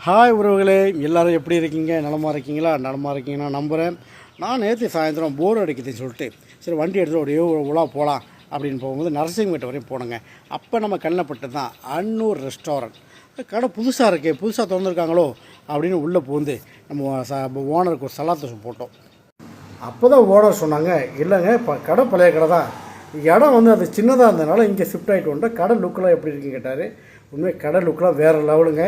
Hi உறவுகளே, எல்லோரும் எப்படி இருக்கீங்க? நலமாக இருக்கீங்களா? நலமாக இருக்கீங்கன்னா நம்புகிறேன். நான் நேற்று சாயந்தரம் போர் அடிக்குதுன்னு சொல்லிட்டு சரி வண்டி எடுத்துகிட்டு அப்படியே ஒரு உலா போகலாம் அப்படின்னு போகும்போது நரசிங்கம்பேட்டை வரையும் போனோங்க. அப்போ நம்ம கண்ணில்பட்டு தான் அன்னூர் ரெஸ்டாரண்ட் கடை புதுசாக இருக்கே, புதுசாக திறந்துருக்காங்களோ அப்படின்னு உள்ளே பூந்து நம்ம ஓனருக்கு ஒரு சலாத்தை போட்டோம். அப்போ தான் ஓனர் சொன்னாங்க, இல்லைங்க இப்போ கடை பழைய கடை தான், இடம் வந்து அது சின்னதாக இருந்ததுனால இங்கே ஷிஃப்ட் ஆகிட்டு வந்துட்டு கடை லுக்கெலாம் எப்படி இருக்குன்னு கேட்டார். உண்மையாக கடை லுக்கெலாம் வேறு லெவலுங்க.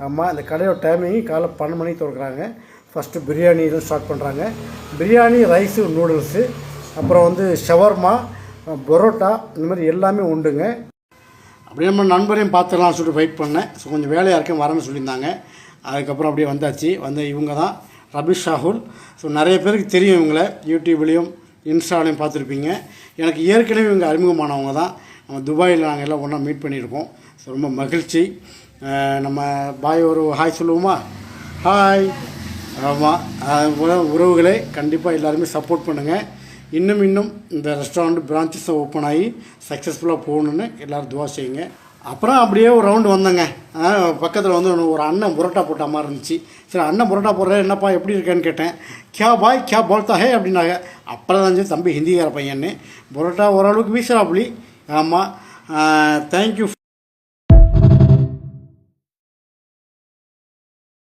ஆமாம், இந்த கடையோட டைமிங் காலைல 12 மணிக்கு திறக்கிறாங்க. ஃபஸ்ட்டு பிரியாணி இதுவும் ஸ்டார்ட் பண்ணுறாங்க. பிரியாணி, ரைஸு, நூடுல்ஸு, அப்புறம் வந்து ஷவர்மா, பரோட்டா, இந்த மாதிரி எல்லாமே உண்டுங்க. அப்படியே நம்ம நண்பரையும் பார்த்துக்கலாம்னு சொல்லிட்டு வெயிட் பண்ணேன். ஸோ கொஞ்சம் வேலையாக இருக்கேன் வரேன்னு சொல்லியிருந்தாங்க. அதுக்கப்புறம் அப்படியே வந்தாச்சு. இவங்க தான் ரபிஷ் ஷாகுல். ஸோ நிறைய பேருக்கு தெரியும் இவங்கள, யூடியூப்லேயும் இன்ஸ்டாலையும் பார்த்துருப்பீங்க. எனக்கு ஏற்கனவே இவங்க அறிமுகமானவங்க தான். நம்ம துபாயில் நாங்கள் எல்லாம் ஒன்றா மீட் பண்ணியிருக்கோம். ஸோ ரொம்ப மகிழ்ச்சி. நம்ம பாய் ஒரு ஹாய் சொல்லுவோமா? ஹாய். ஆமாம், உறவுகளே கண்டிப்பாக எல்லாருமே சப்போர்ட் பண்ணுங்கள். இன்னும் இந்த ரெஸ்டாரண்ட் பிரான்ச்சஸை ஓப்பன் ஆகி சக்ஸஸ்ஃபுல்லாக போகணுன்னு எல்லோரும் துவா செய்யுங்க. அப்புறம் அப்படியே ஒரு ரவுண்டு வந்தேங்க. பக்கத்தில் வந்து ஒரு அண்ணன் புரோட்டா போட்ட மாதிரி இருந்துச்சு. சரி, அண்ணன் புரோட்டா போடுற என்னப்பா எப்படி இருக்கேன்னு கேட்டேன். கியா பாய் கியா போல்தா ஹே அப்படின்னாங்க. அப்புறம் தான் சரி தம்பி ஹிந்திக்கார பையன்னு புரோட்டா ஓரளவுக்கு வீசுறாப்புலி. ஆமாம், தேங்க்யூ